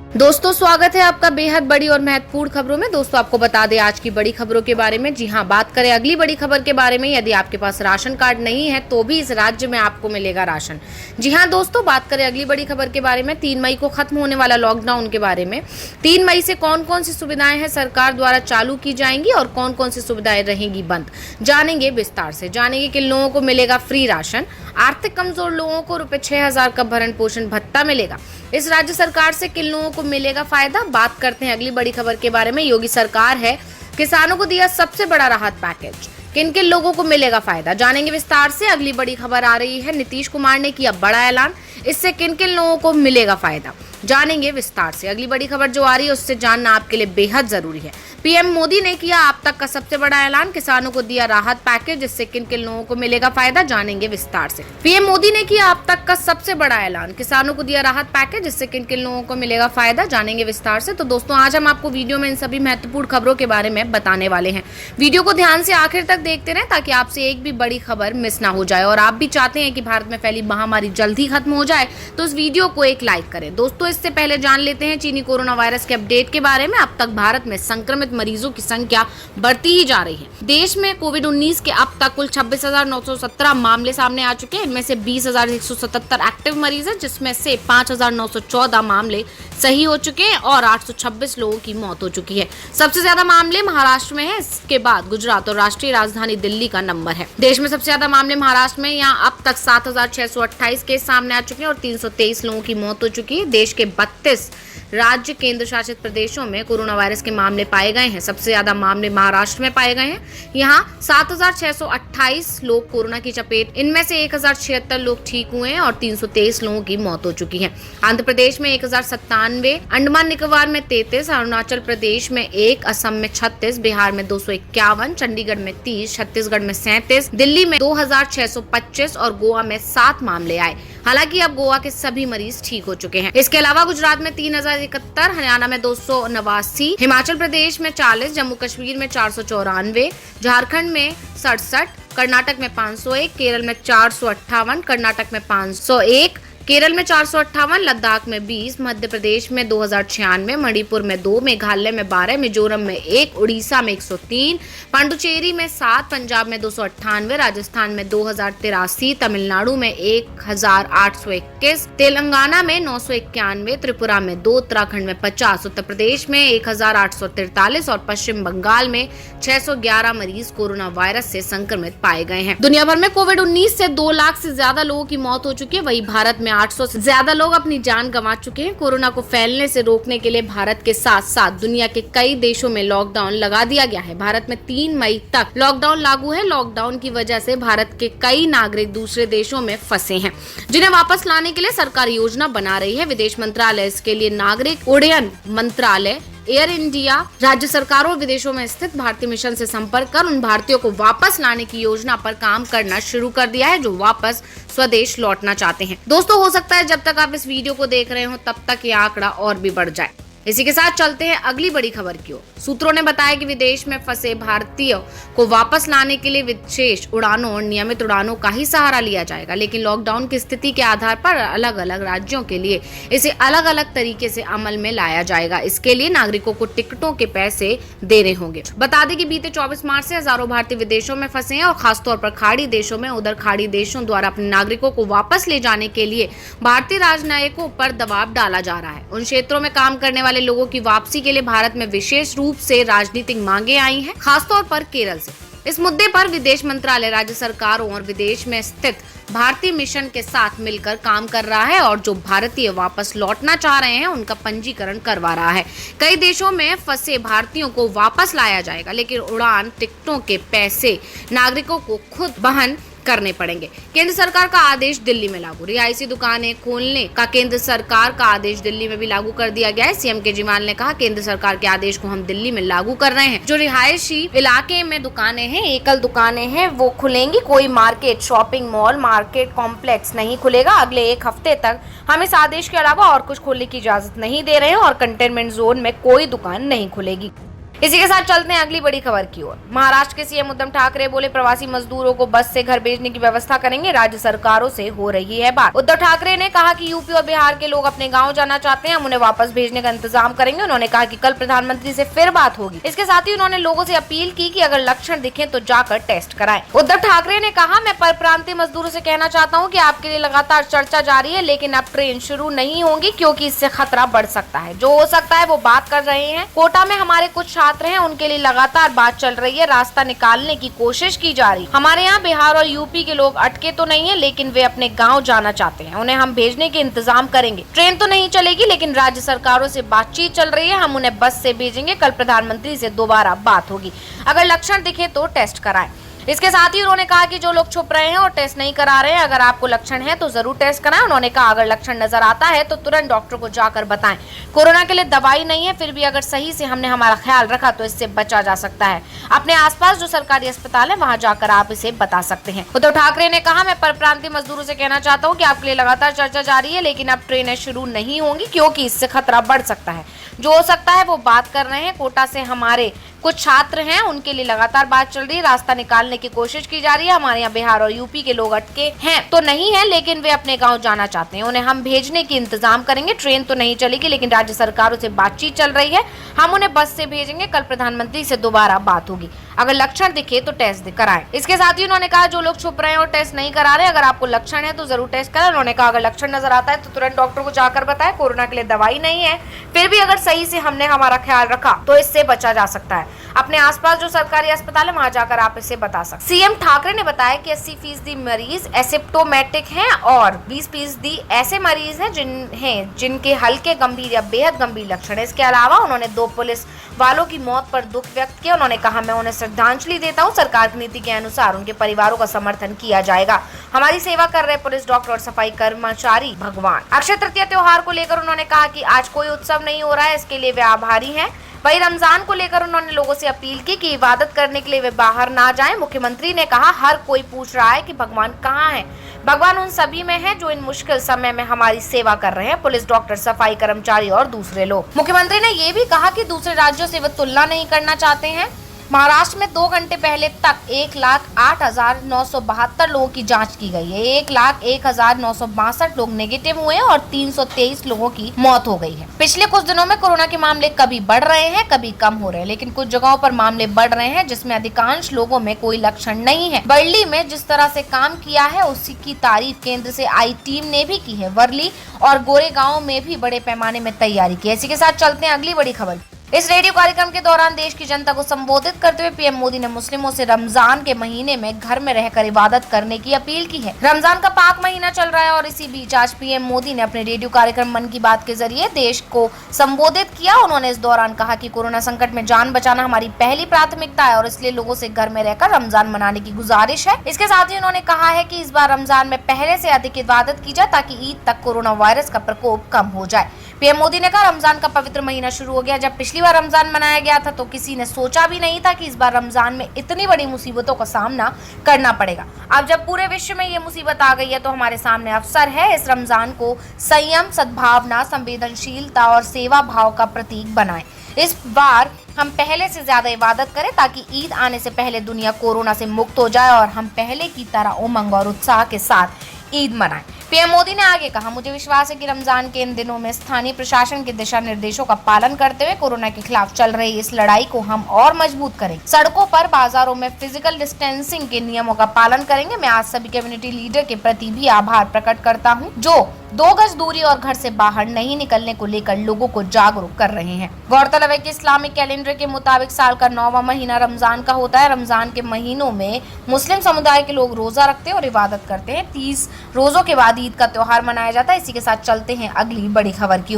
दोस्तों स्वागत है आपका बेहद बड़ी और महत्वपूर्ण खबरों में। दोस्तों आपको बता दें आज की बड़ी खबरों के बारे में। जी हां, बात करें अगली बड़ी खबर के बारे में। यदि आपके पास राशन कार्ड नहीं है तो भी इस राज्य में आपको मिलेगा राशन। जी हां दोस्तों, बात करें अगली बड़ी खबर के बारे में। 3 मई को खत्म होने वाला लॉकडाउन के बारे में। 3 मई से कौन कौन सी सुविधाएं हैं सरकार द्वारा चालू की जाएंगी और कौन कौन सी सुविधाएं रहेंगी बंद, जानेंगे विस्तार से। जानेंगे किन लोगों को मिलेगा फ्री राशन। आर्थिक कमजोर लोगों को रुपए 6,000 का भरण पोषण भत्ता मिलेगा। इस राज्य सरकार से किन लोगों को मिलेगा फायदा, बात करते हैं अगली बड़ी खबर के बारे में। योगी सरकार है, किसानों को दिया सबसे बड़ा राहत पैकेज। किन किन लोगों को मिलेगा फायदा, जानेंगे विस्तार से। अगली बड़ी खबर आ रही है, नीतीश कुमार ने किया बड़ा ऐलान। इससे किन किन लोगों को मिलेगा फायदा, जानेंगे विस्तार से। अगली बड़ी खबर जो आ रही है उससे जानना आपके लिए बेहद जरूरी है। पीएम मोदी ने किया अब तक का सबसे बड़ा ऐलान। किसानों को दिया राहत पैकेज। इससे किन किन लोगों को मिलेगा फायदा, जानेंगे विस्तार से। पीएम मोदी ने किया अब तक का सबसे बड़ा ऐलान। किसानों को दिया राहत पैकेज। इससे किन किन लोगों को मिलेगा फायदा, जानेंगे विस्तार से। तो दोस्तों आज हम आपको वीडियो में इन सभी महत्वपूर्ण खबरों के बारे में बताने वाले हैं। वीडियो को ध्यान से आखिर तक देखते रहें ताकि आपसे एक भी बड़ी खबर मिस ना हो जाए। और आप भी चाहते हैं कि भारत में फैली महामारी जल्द ही खत्म हो जाए तो इस वीडियो को एक लाइक करें। दोस्तों इससे पहले जान लेते हैं चीनी कोरोना वायरस के अपडेट के बारे में। अब तक भारत में संक्रमित मरीजों की संख्या बढ़ती ही जा रही है। देश में कोविड-19 के अब तक कुल 26,917 मामले सामने आ चुके हैं। इनमें से 20,177 एक्टिव मरीज हैं, जिसमें से 5,914 मामले सही हो चुके हैं और 826 लोगों की मौत हो चुकी है। सबसे ज्यादा मामले महाराष्ट्र में है, इसके बाद गुजरात और राष्ट्रीय राजधानी दिल्ली का नंबर है। देश में सबसे ज्यादा मामले महाराष्ट्र में, यहाँ अब तक 7,628 केस सामने आ चुके हैं और 323 लोगों की मौत हो चुकी है। देश के 32 राज्य केंद्र शासित प्रदेशों में कोरोना वायरस के मामले पाए गए हैं। सबसे ज्यादा मामले महाराष्ट्र में पाए गए हैं। यहाँ 7,628 लोग कोरोना की चपेट, इनमें से 1,076 लोग ठीक हुए हैं और 323 लोगों की मौत हो चुकी है। आंध्र प्रदेश में 1,097, अंडमान निकोबार में 33, अरुणाचल प्रदेश में 1, असम में 36, बिहार में 251, चंडीगढ़ में 30, छत्तीसगढ़ में 37, दिल्ली में 2,625 और गोवा में 7 मामले आए। हालांकि अब गोवा के सभी मरीज ठीक हो चुके हैं। इसके अलावा गुजरात में 3,071, हरियाणा में 289, हिमाचल प्रदेश में 40, जम्मू कश्मीर में 494, झारखंड में 67, कर्नाटक में 501, केरल में 458, कर्नाटक में 501, केरल में 458, लद्दाख में 20, मध्य प्रदेश में 2,096, मणिपुर में 2, मेघालय में 12, मिजोरम में 1, उड़ीसा में 103, पांडुचेरी में 7, पंजाब में 298, राजस्थान में 2,083, तमिलनाडु में 1,821, तेलंगाना में 991, त्रिपुरा में 2, उत्तराखंड में 50, उत्तर प्रदेश में 1,843 और पश्चिम बंगाल में 611 मरीज कोरोना वायरस से संक्रमित पाए गए हैं। दुनिया भर में कोविड-19 से 2 लाख से ज्यादा लोगों की मौत हो चुकी है। वहीं भारत में 800 से ज्यादा लोग अपनी जान गंवा चुके हैं। कोरोना को फैलने से रोकने के लिए भारत के साथ साथ दुनिया के कई देशों में लॉकडाउन लगा दिया गया है। भारत में 3 मई तक लॉकडाउन लागू है। लॉकडाउन की वजह से भारत के कई नागरिक दूसरे देशों में फंसे हैं, जिन्हें वापस लाने के लिए सरकार योजना बना रही है। विदेश मंत्रालय इसके लिए नागरिक उड्डयन मंत्रालय, एयर इंडिया, राज्य सरकारों और विदेशों में स्थित भारतीय मिशन से संपर्क कर उन भारतीयों को वापस लाने की योजना पर काम करना शुरू कर दिया है जो वापस स्वदेश लौटना चाहते हैं। दोस्तों हो सकता है जब तक आप इस वीडियो को देख रहे हो तब तक ये आंकड़ा और भी बढ़ जाए। इसी के साथ चलते हैं अगली बड़ी खबर की ओर। सूत्रों ने बताया कि विदेश में फंसे भारतीयों को वापस लाने के लिए विशेष उड़ानों और नियमित उड़ानों का ही सहारा लिया जाएगा, लेकिन लॉकडाउन की स्थिति के आधार पर अलग अलग राज्यों के लिए इसे अलग अलग तरीके से अमल में लाया जाएगा। इसके लिए नागरिकों को टिकटों के पैसे देने होंगे। बता दें कि बीते 24 मार्च से हजारों भारतीय विदेशों में फंसे हैं और खासतौर पर खाड़ी देशों में। उधर खाड़ी देशों द्वारा अपने नागरिकों को वापस ले जाने के लिए भारतीय राजनयिकों पर दबाव डाला जा रहा है। उन क्षेत्रों में काम करने वाले लोगों की वापसी के लिए भारत में विशेष रूप से राजनीतिक मांगे आई हैं, खासतौर पर केरल से। इस मुद्दे पर विदेश मंत्रालय राज्य सरकारों और विदेश में स्थित भारतीय मिशन के साथ मिलकर काम कर रहा है और जो भारतीय वापस लौटना चाह रहे हैं उनका पंजीकरण करवा रहा है। कई देशों में फंसे भारतीयों को वापस लाया जाएगा, लेकिन उड़ान टिकटों के पैसे नागरिकों को खुद वहन करने पड़ेंगे। केंद्र सरकार का आदेश दिल्ली में लागू। रिहायशी दुकानें खोलने का केंद्र सरकार का आदेश दिल्ली में भी लागू कर दिया गया है। सीएम केजरीवाल ने कहा, केंद्र सरकार के आदेश को हम दिल्ली में लागू कर रहे हैं। जो रिहायशी इलाके में दुकानें हैं, एकल दुकानें हैं, वो खुलेंगी। कोई market, shopping mall, market complex नहीं खुलेगा। अगले 1 हफ्ते तक हम इस आदेश के अलावा और कुछ खोलने की इजाजत नहीं दे रहे हैं और कंटेनमेंट जोन में कोई दुकान नहीं खुलेगी। इसी के साथ चलते हैं अगली बड़ी खबर की ओर। महाराष्ट्र के सीएम उद्धव ठाकरे बोले प्रवासी मजदूरों को बस से घर भेजने की व्यवस्था करेंगे, राज्य सरकारों से हो रही है बात। उद्धव ठाकरे ने कहा कि यूपी और बिहार के लोग अपने गांव जाना चाहते हैं, हम उन्हें वापस भेजने का इंतजाम करेंगे। उन्होंने कहा कि कल प्रधानमंत्री से फिर बात होगी। इसके साथ ही उन्होंने लोगों से अपील की कि अगर लक्षण दिखे तो जाकर टेस्ट कराएं। उद्धव ठाकरे ने कहा, मैं परप्रांतीय मजदूरों से कहना चाहता हूँ कि आपके लिए लगातार चर्चा जारी है, लेकिन अब ट्रेन शुरू नहीं होंगी क्योंकि इससे खतरा बढ़ सकता है। जो हो सकता है वो बात कर रहे हैं। कोटा में हमारे कुछ छात्र हैं, उनके लिए लगातार बात चल रही है, रास्ता निकालने की कोशिश की जा रही। हमारे यहाँ बिहार और यूपी के लोग अटके तो नहीं है, लेकिन वे अपने गांव जाना चाहते हैं, उन्हें हम भेजने के इंतजाम करेंगे। ट्रेन तो नहीं चलेगी, लेकिन राज्य सरकारों से बातचीत चल रही है, हम उन्हें बस से भेजेंगे। कल प्रधानमंत्री से दोबारा बात होगी, अगर लक्षण दिखे तो टेस्ट कराएं। इसके साथ ही उन्होंने कहा कि जो लोग छुप रहे हैं और टेस्ट नहीं करा रहे हैं, अगर आपको लक्षण है तो जरूर टेस्ट कराएं। उन्होंने कहा अगर लक्षण नजर आता है तो तुरंत डॉक्टर को जाकर बताएं। कोरोना के लिए दवाई नहीं है, फिर भी अगर सही से हमने हमारा ख्याल रखा तो इससे बचा जा सकता है। अपने आसपास जो सरकारी अस्पताल है वहां जाकर आप इसे बता सकते हैं। उद्धव ठाकरे ने कहा, मैं परप्रांतीय मजदूरों से कहना चाहता हूँ कि आपके लिए लगातार चर्चा जारी है, लेकिन अब ट्रेनें शुरू नहीं होंगी क्योंकि इससे खतरा बढ़ सकता है। जो हो सकता है वो बात कर रहे हैं। कोटा से हमारे कुछ छात्र हैं, उनके लिए लगातार बात चल रही है, रास्ता निकालने की कोशिश की जा रही है। हमारे यहाँ बिहार और यूपी के लोग अटके हैं तो नहीं है, लेकिन वे अपने गांव जाना चाहते हैं, उन्हें हम भेजने की इंतजाम करेंगे। ट्रेन तो नहीं चलेगी, लेकिन राज्य सरकारों से बातचीत चल रही है, हम उन्हें बस से भेजेंगे। कल प्रधानमंत्री से दोबारा बात होगी, अगर लक्षण दिखे तो टेस्ट कराएं। इसके साथ ही उन्होंने कहा जो लोग छुप रहे हैं और टेस्ट नहीं करा रहे, अगर आपको लक्षण है तो जरूर टेस्ट कराएं। उन्होंने कहा अगर लक्षण नजर आता है तो तुरंत डॉक्टर को जाकर बताएं। कोरोना के लिए दवाई नहीं है, फिर भी अगर सही से हमने हमारा ख्याल रखा तो इससे बचा जा सकता है। अपने आसपास जो सरकारी अस्पताल है वहां जाकर आप इसे बता सकते। सीएम ठाकरे ने बताया कि 80% मरीज एसिम्प्टोमेटिक हैं और 20% ऐसे मरीज हैं जिनके हल्के, गंभीर या बेहद गंभीर लक्षण है। इसके अलावा उन्होंने 2 पुलिस वालों की मौत पर दुख व्यक्त किया। उन्होंने कहा, मैं उन्हें श्रद्धांजलि देता हूं, सरकार की नीति के अनुसार उनके परिवारों का समर्थन किया जाएगा। हमारी सेवा कर रहे पुलिस, डॉक्टर और सफाई कर्मचारी भगवान। अक्षय तृतीया त्योहार को लेकर उन्होंने कहा कि आज कोई उत्सव नहीं हो रहा है, इसके लिए वे आभारी हैं। वहीं रमजान को लेकर उन्होंने लोगों से अपील की कि इबादत करने के लिए वे बाहर ना जाएं। मुख्यमंत्री ने कहा, हर कोई पूछ रहा है कि भगवान कहाँ है। भगवान उन सभी में है जो इन मुश्किल समय में हमारी सेवा कर रहे हैं, पुलिस, डॉक्टर, सफाई कर्मचारी और दूसरे लोग। मुख्यमंत्री ने ये भी कहा कि दूसरे राज्यों से वे तुलना नहीं करना चाहते हैं। महाराष्ट्र में 2 घंटे पहले तक 1,08,972 लोगों की जांच की गई है। 1,01,962 लोग नेगेटिव हुए और 323 लोगों की मौत हो गई है। पिछले कुछ दिनों में कोरोना के मामले कभी बढ़ रहे हैं, कभी कम हो रहे हैं, लेकिन कुछ जगहों पर मामले बढ़ रहे हैं जिसमें अधिकांश लोगों में कोई लक्षण नहीं है। बर्ली में जिस तरह से काम किया है उसी की तारीफ केंद्र से आई टीम ने भी की है। वर्ली और गोरेगांव में भी बड़े पैमाने में तैयारी की है। इसी के साथ चलते हैं अगली बड़ी खबर। इस रेडियो कार्यक्रम के दौरान देश की जनता को संबोधित करते हुए पीएम मोदी ने मुस्लिमों से रमजान के महीने में घर में रहकर इबादत करने की अपील की है। रमजान का पाक महीना चल रहा है और इसी बीच आज पीएम मोदी ने अपने रेडियो कार्यक्रम मन की बात के जरिए देश को संबोधित किया। उन्होंने इस दौरान कहा कि कोरोना संकट में जान बचाना हमारी पहली प्राथमिकता है और इसलिए लोगों से घर में रहकर रमजान मनाने की गुजारिश है। इसके साथ ही उन्होंने कहा है कि इस बार रमजान में पहले से अधिक इबादत की जाए ताकि ईद तक कोरोना वायरस का प्रकोप कम हो जाए। पीएम मोदी ने कहा, रमजान का पवित्र महीना शुरू हो गया। जब पिछली बार रमजान मनाया गया था तो किसी ने सोचा भी नहीं था कि इस बार रमजान में इतनी बड़ी मुसीबतों का सामना करना पड़ेगा। अब जब पूरे विश्व में ये मुसीबत आ गई है तो हमारे सामने अवसर है इस रमजान को संयम, सद्भावना, संवेदनशीलता और सेवा भाव का प्रतीक बनाएं। इस बार हम पहले से ज्यादा इबादत करें ताकि ईद आने से पहले दुनिया कोरोना से मुक्त हो जाए और हम पहले की तरह उमंग और उत्साह के साथ ईद मनाएं। पीएम मोदी ने आगे कहा, मुझे विश्वास है कि रमजान के इन दिनों में स्थानीय प्रशासन के दिशा निर्देशों का पालन करते हुए कोरोना के खिलाफ चल रही इस लड़ाई को हम और मजबूत करेंगे। सड़कों पर, बाजारों में फिजिकल डिस्टेंसिंग के नियमों का पालन करेंगे। मैं आज सभी कम्युनिटी लीडर के प्रति भी आभार प्रकट करता हूं जो 2 गज दूरी और घर से बाहर नहीं निकलने को लेकर लोगों को जागरूक कर रहे हैं। गौरतलब है कि इस्लामिक कैलेंडर के मुताबिक साल का 9वां महीना रमजान का होता है। रमजान के महीनों में मुस्लिम समुदाय के लोग रोजा रखते हैं और इबादत करते हैं। 30 रोजों के बाद ईद का त्योहार मनाया जाता है। इसी के साथ चलते हैं अगली बड़ी खबर की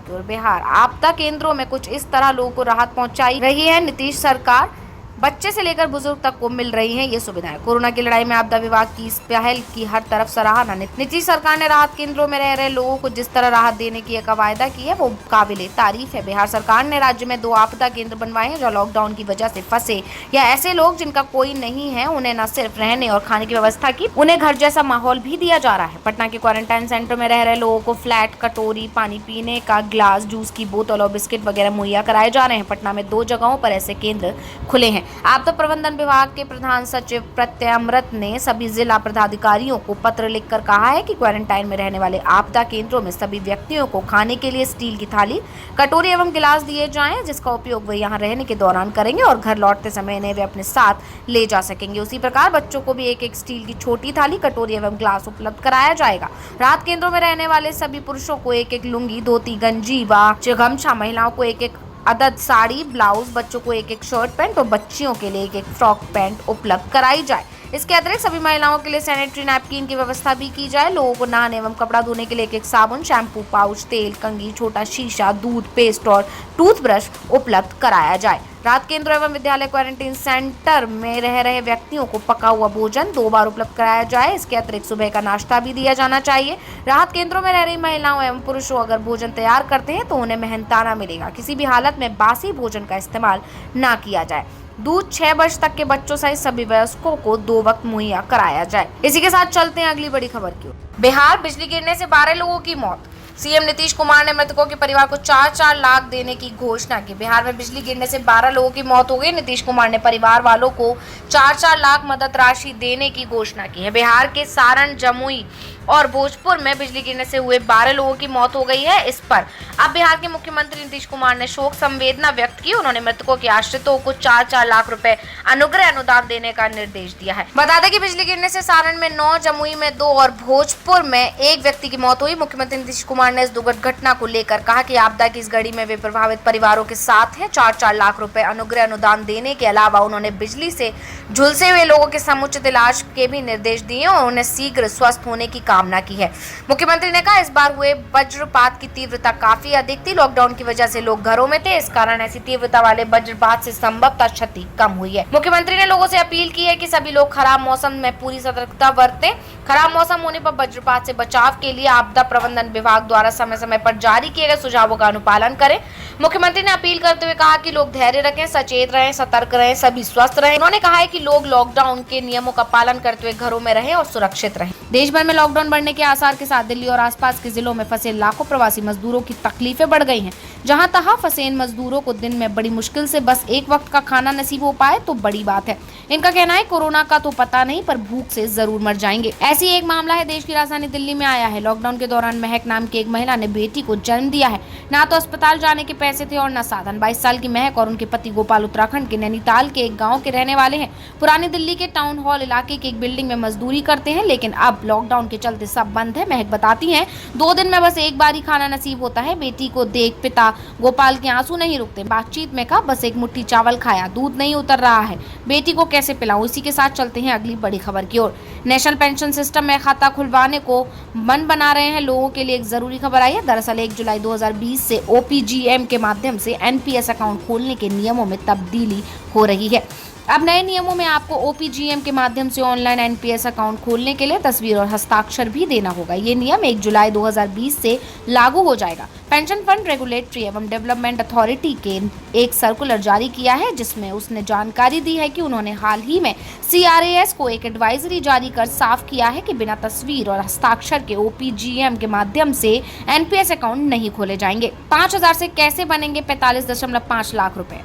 ओर। बिहार आपदा केंद्रों में कुछ इस तरह लोगों को राहत पहुंचाई रही है। नीतीश सरकार बच्चे से लेकर बुजुर्ग तक को मिल रही हैं ये सुविधाएं। कोरोना की लड़ाई में आपदा विभाग की इस पहल की हर तरफ सराहना। नीतीश सरकार ने राहत केंद्रों में रह रहे लोगों को जिस तरह राहत देने की एक वायदा की है वो काबिले तारीफ है। बिहार सरकार ने राज्य में 2 आपदा केंद्र बनवाए हैं। जो लॉकडाउन की वजह से फंसे या ऐसे लोग जिनका कोई नहीं है, उन्हें न सिर्फ रहने और खाने की व्यवस्था की, उन्हें घर जैसा माहौल भी दिया जा रहा है। पटना के क्वारंटाइन सेंटर में रह रहे लोगों को फ्लैट, कटोरी, पानी पीने का ग्लास, जूस की बोतल और बिस्किट वगैरह मुहैया कराए जा रहे हैं। पटना में 2 जगहों पर ऐसे केंद्र खुले हैं। आपदा प्रबंधन विभाग के प्रधान सचिव प्रत्यय अमृत ने सभी जिला पदाधिकारियों को पत्र लिखकर कहा है कि क्वारंटाइन में रहने वाले आपदा केंद्रों में सभी व्यक्तियों को खाने के लिए स्टील की थाली, कटोरी एवं गिलास दिए जाएं, जिसका उपयोग वे यहाँ रहने के दौरान करेंगे और घर लौटते समय इन्हें वे अपने साथ ले जा सकेंगे। उसी प्रकार बच्चों को भी एक स्टील की छोटी थाली, कटोरी एवं गिलास उपलब्ध कराया जाएगा। राहत केंद्रों में रहने वाले सभी पुरुषों को एक लुंगी, धोती, गंजी व गमछा, महिलाओं को एक अदद साड़ी, ब्लाउज, बच्चों को एक शर्ट पैंट और बच्चियों के लिए एक फ्रॉक पैंट उपलब्ध कराई जाए। इसके अतिरिक्त सभी महिलाओं के लिए सैनिटरी नैपकिन की व्यवस्था भी की जाए। लोगों को नहाने एवं कपड़ा धोने के लिए एक साबुन, शैम्पू पाउच, तेल, कंघी, छोटा शीशा, दूध, पेस्ट और टूथब्रश उपलब्ध कराया जाए। राहत केंद्र एवं विद्यालय क्वारंटीन सेंटर में रह रहे व्यक्तियों को पका हुआ भोजन 2 बार उपलब्ध कराया जाए। इसके अतिरिक्त सुबह का नाश्ता भी दिया जाना चाहिए। राहत केंद्रों में रह रही महिलाओं एवं पुरुषों अगर भोजन तैयार करते हैं तो उन्हें मेहनताना मिलेगा। किसी भी हालत में बासी भोजन का इस्तेमाल न किया जाए। दूध 6 वर्ष तक के बच्चों सहित सभी वयस्कों को 2 वक्त मुहैया कराया जाए। इसी के साथ चलते हैं अगली बड़ी खबर की ओर। बिहार बिजली गिरने से 12 लोगों की मौत। सीएम नीतीश कुमार ने मृतकों के परिवार को 4-4 लाख देने की घोषणा की। बिहार में बिजली गिरने से 12 लोगों की मौत हो गई। नीतीश कुमार ने परिवार वालों को 4-4 लाख मदद राशि देने की घोषणा की है। बिहार के सारण, जमुई और भोजपुर में बिजली गिरने से हुए 12 लोगों की मौत हो गई है। इस पर अब बिहार के मुख्यमंत्री नीतीश कुमार ने शोक संवेदना व्यक्त की। उन्होंने मृतकों के आश्रितों को 4-4 लाख रुपए अनुग्रह अनुदान देने का निर्देश दिया है। बता दें कि बिजली गिरने से सारण में 9, जमुई में 2 और भोजपुर में 1 व्यक्ति की मौत हुई। मुख्यमंत्री नीतीश कुमार ने इस दुखद घटना को लेकर कहा कि आपदा की इस घड़ी में वे प्रभावित परिवारों के साथ हैं। 4-4 लाख रुपए अनुग्रह अनुदान देने के अलावा उन्होंने बिजली से झुलसे हुए लोगों के समुचित इलाज के भी निर्देश दिए और उन्हें शीघ्र स्वस्थ होने की कामना की है। मुख्यमंत्री ने कहा इस बार हुए वज्रपात की तीव्रता काफी अधिक थी। लॉकडाउन की वजह से लोग घरों में थे, इस कारण ऐसी तीव्रता वाले वज्रपात से संभवतः क्षति कम हुई है। मुख्यमंत्री ने लोगों से अपील की है कि सभी लोग खराब मौसम में पूरी सतर्कता बरतें। खराब मौसम होने पर वज्रपात से बचाव के लिए आपदा प्रबंधन विभाग द्वारा समय समय पर जारी किए गए सुझावों का अनुपालन करें। मुख्यमंत्री ने अपील करते हुए कहा कि लोग धैर्य रखें, सचेत रहें, सतर्क रहें, सभी स्वस्थ रहें। उन्होंने कहा है कि लोग लॉकडाउन के नियमों का पालन करते हुए घरों में रहें और सुरक्षित रहें। देश भर में लॉकडाउन बढ़ने के आसार के साथ दिल्ली और आसपास के जिलों में फंसे लाखों प्रवासी मजदूरों की तकलीफें बढ़ गई हैं। जहां तहां फंसे इन मजदूरों को दिन में बड़ी मुश्किल से बस एक वक्त का खाना नसीब हो पाए तो बड़ी बात है। इनका कहना है कोरोना का तो पता नहीं पर भूख से जरूर मर जाएंगे। ऐसी एक मामला है देश की राजधानी दिल्ली में आया है। लॉकडाउन के दौरान महक नाम की एक महिला ने बेटी को जन्म दिया है। ना तो अस्पताल जाने के पैसे थे और न साधन। 22 साल की महक और उनके पति गोपाल उत्तराखंड के नैनीताल के एक गाँव के रहने वाले हैं। पुरानी दिल्ली के टाउन हॉल इलाके की एक बिल्डिंग में मजदूरी करते हैं, लेकिन अब लॉकडाउन के चलते सब बंद है। महक बताती हैं 2 दिन में बस एक बार ही खाना नसीब होता है। बेटी को देख पिता गोपाल के आंसू नहीं रुकते। बातचीत में कहा बस एक मुट्ठी चावल खाया, दूध नहीं उतर रहा है, बेटी को कैसे पिलाऊं। इसी के साथ चलते हैं अगली बड़ी खबर की ओर। नेशनल पेंशन सिस्टम में खाता खुलवाने को मन बना रहे हैं लोगों के लिए एक जरूरी खबर आई है। दरअसल 1 जुलाई 2020 से OPGM के माध्यम से NPS अकाउंट खोलने के नियमों में तब्दीली हो रही है। अब नए नियमों में आपको OPGM के माध्यम से ऑनलाइन NPS अकाउंट खोलने के लिए तस्वीर और हस्ताक्षर भी देना होगा। ये नियम 1 जुलाई 2020 से लागू हो जाएगा। पेंशन फंड रेगुलेटरी एवं डेवलपमेंट अथॉरिटी के एक सर्कुलर जारी किया है, जिसमें उसने जानकारी दी है कि उन्होंने हाल ही में CRAS को एक एडवाइजरी जारी कर साफ किया है कि बिना तस्वीर और हस्ताक्षर के OPGM के माध्यम से NPS अकाउंट नहीं खोले जाएंगे। 5,000 से कैसे बनेंगे 45.5 लाख रुपए।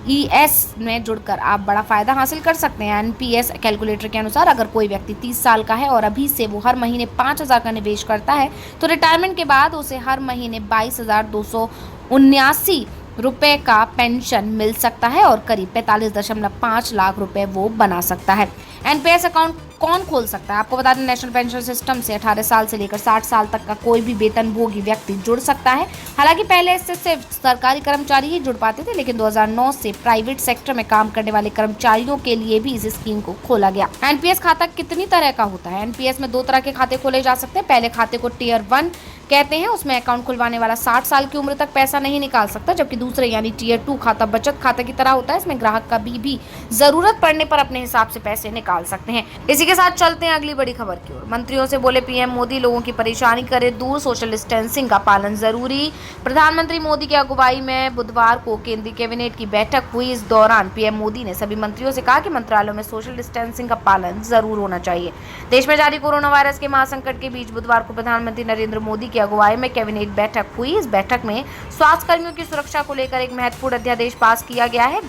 NES में जुड़कर आप बड़ा फायदा हासिल कर सकते हैं। NPS कैलकुलेटर के अनुसार अगर कोई व्यक्ति 30 साल का है और अभी से वो हर महीने 5,000 का निवेश करता है तो रिटायरमेंट के बाद उसे हर महीने 22,279 रुपए का पेंशन मिल सकता है और करीब 45.5 लाख रुपए वो बना सकता है। NPS अकाउंट कौन खोल सकता है? आपको बता दें नेशनल पेंशन सिस्टम से 18 साल से लेकर 60 साल तक का कोई भी वेतनभोगी व्यक्ति जुड़ सकता है। हालांकि पहले इससे सिर्फ सरकारी कर्मचारी ही जुड़ पाते थे, लेकिन 2009 से प्राइवेट सेक्टर में काम करने वाले कर्मचारियों के लिए भी इस स्कीम को खोला गया। NPS खाता कितनी तरह का होता है? NPS में 2 तरह के खाते खोले जा सकते हैं। पहले खाते को टियर 1 कहते हैं उसमें अकाउंट खुलवाने वाला 60 साल की उम्र तक पैसा नहीं निकाल सकता, जबकि दूसरे यानी टियर 2 खाता बचत खाता की तरह होता है। इसमें ग्राहक कभी भी जरूरत पड़ने पर अपने हिसाब से पैसे निकाल सकते हैं। इसी के साथ चलते हैं अगली बड़ी खबर की ओर। मंत्रियों से बोले पीएम मोदी, लोगों की परेशानी करे दूर, सोशल डिस्टेंसिंग का पालन जरूरी। प्रधानमंत्री मोदी की अगुवाई में बुधवार को केंद्रीय कैबिनेट की बैठक हुई। इस दौरान पीएम मोदी ने सभी मंत्रियों से कहा कि मंत्रालयों में सोशल डिस्टेंसिंग का पालन जरूर होना चाहिए। देश में जारी कोरोना वायरस के महासंकट के बीच बुधवार को प्रधानमंत्री नरेंद्र मोदी की अगुवाई में कैबिनेट बैठक हुई। इस बैठक में स्वास्थ्य कर्मियों की सुरक्षा को लेकर एक महत्वपूर्ण अध्यादेश पास किया गया है।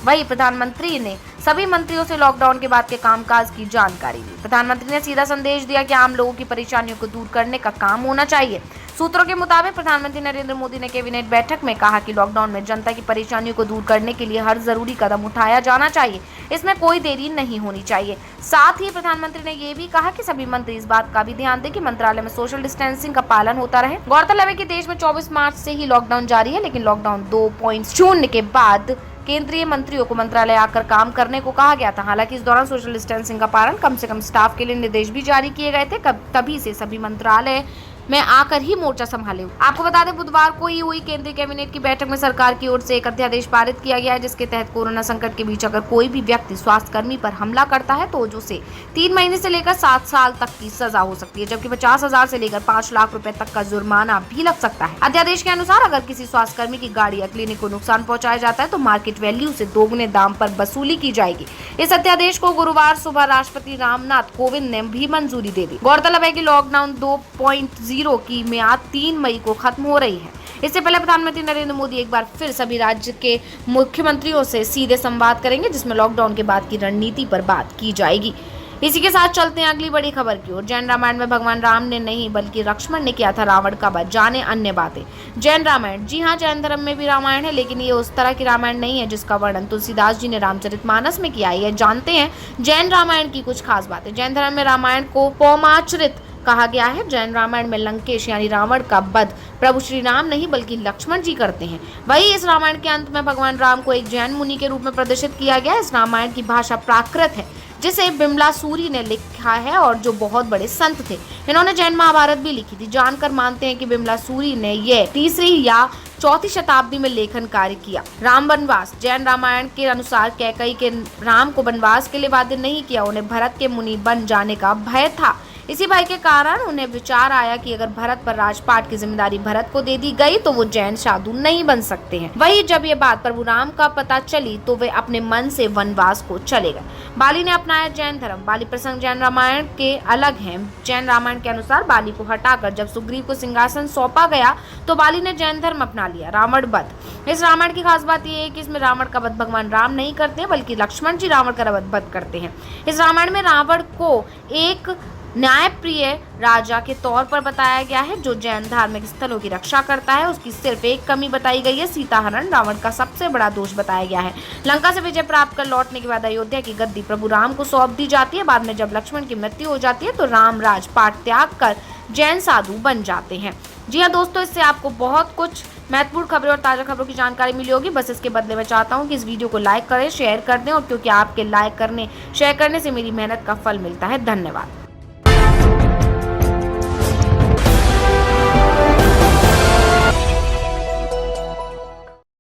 वही प्रधानमंत्री ने सभी मंत्रियों से लॉकडाउन के बाद के कामकाज की जानकारी दी। प्रधानमंत्री ने सीधा संदेश दिया कि आम लोगों की परेशानियों को दूर करने का काम होना चाहिए। सूत्रों के मुताबिक प्रधानमंत्री नरेंद्र मोदी ने कैबिनेट बैठक में कहा कि लॉकडाउन में जनता की परेशानियों को दूर करने के लिए हर जरूरी कदम उठाया जाना चाहिए, इसमें कोई देरी नहीं होनी चाहिए। साथ ही प्रधानमंत्री ने ये भी कहा कि सभी मंत्री इस बात का भी ध्यान दें कि मंत्रालय में सोशल डिस्टेंसिंग का पालन होता रहे। गौरतलब है कि देश में 24 मार्च से ही लॉकडाउन जारी है, लेकिन लॉकडाउन 2.0 के बाद केंद्रीय मंत्रियों को मंत्रालय आकर काम करने को कहा गया था। हालांकि इस दौरान सोशल डिस्टेंसिंग का पालन कम से कम स्टाफ के लिए निर्देश भी जारी किए गए थे। तभी से सभी मंत्रालय में आकर ही मोर्चा संभाले। आपको बता दें बुधवार को ही हुई केंद्रीय कैबिनेट की बैठक में सरकार की ओर से एक अध्यादेश पारित किया गया है, जिसके तहत कोरोना संकट के बीच अगर कोई भी व्यक्ति स्वास्थ्य कर्मी पर हमला करता है तो उसे 3 महीने से लेकर 7 साल तक की सजा हो सकती है, जबकि 50,000 से लेकर 5 लाख रुपए तक का जुर्माना भी लग सकता है। अध्यादेश के अनुसार अगर किसी स्वास्थ्य कर्मी की गाड़ी या क्लिनिक को नुकसान पहुंचाया जाता है तो मार्केट वैल्यू से दोगुने दाम पर वसूली की जाएगी। इस अध्यादेश को गुरुवार सुबह राष्ट्रपति रामनाथ कोविंद ने भी मंजूरी दे दी। गौरतलब है कि लॉकडाउन 2.0 की मियाद 3 मई को खत्म हो रही है। इससे पहले प्रधानमंत्री नरेंद्र मोदी एक बार फिर सभी राज्य के मुख्यमंत्रियों से सीधे संवाद करेंगे, जिसमें लॉकडाउन के बाद की रणनीति पर बात की जाएगी। इसी के साथ चलते हैं अगली बड़ी खबर की ओर। जैन रामायण में भगवान राम ने नहीं बल्कि लक्ष्मण ने किया था रावण का वध, जाने अन्य बातें। जैन रामायण, जी हाँ, जैन धर्म में भी रामायण है, लेकिन ये उस तरह की रामायण नहीं है जिसका वर्णन तुलसीदास जी ने रामचरितमानस में किया है। ये जानते हैं जैन रामायण की कुछ खास बातें। जैन धर्म में रामायण को पौमाचरित कहा गया है। जैन रामायण में लंकेश यानी रावण का वध प्रभु श्री राम नहीं बल्कि लक्ष्मण जी करते हैं। वही इस रामायण के अंत में भगवान राम को एक जैन मुनि के रूप में प्रदर्शित किया गया है। इस रामायण की भाषा प्राकृत है, जिसे बिमलासुरी ने लिखा है और जो बहुत बड़े संत थे। इन्होंने जैन महाभारत भी लिखी थी। जानकर मानते हैं कि बिमलासुरी ने यह 3री या 4वीं शताब्दी में लेखन कार्य किया। राम वनवास, जैन रामायण के अनुसार कैकेयी के राम को वनवास के लिए बाध्य नहीं किया, उन्हें भरत के मुनि बन जाने का भय था। इसी भय के कारण उन्हें विचार आया कि अगर भरत पर राजपाट की जिम्मेदारी भरत को दे दी गई तो वो जैन साधु नहीं बन सकते हैं। वही जब ये बात प्रभु राम का पता चली तो वे अपने मन से वनवास को चले गए। बाली ने अपनाया जैन धर्म। बाली प्रसंग जैन रामायण के अलग हैं। जैन रामायण के अनुसार बाली को हटाकर जब सुग्रीव को सिंहासन सौंपा गया तो बाली ने जैन धर्म अपना लिया। रावण वध, इस रामायण की खास बात यह है कि इसमें रावण का वध भगवान राम नहीं करते बल्कि लक्ष्मण जी रावण का वध करते हैं। इस रामायण में रावण को एक न्यायप्रिय राजा के तौर पर बताया गया है जो जैन धार्मिक स्थलों की रक्षा करता है। उसकी सिर्फ एक कमी बताई गई है, सीताहरण रावण का सबसे बड़ा दोष बताया गया है। लंका से विजय प्राप्त कर लौटने के बाद अयोध्या की गद्दी प्रभु राम को सौंप दी जाती है। बाद में जब लक्ष्मण की मृत्यु हो जाती है तो राम राजपाट त्याग कर जैन साधु बन जाते हैं। जी हाँ दोस्तों, इससे आपको बहुत कुछ महत्वपूर्ण खबरें और ताज़ा खबरों की जानकारी मिली होगी। बस इसके बदले मैं चाहता हूँ कि इस वीडियो को लाइक करें, शेयर कर दें, और क्योंकि आपके लाइक करने शेयर करने से मेरी मेहनत का फल मिलता है। धन्यवाद।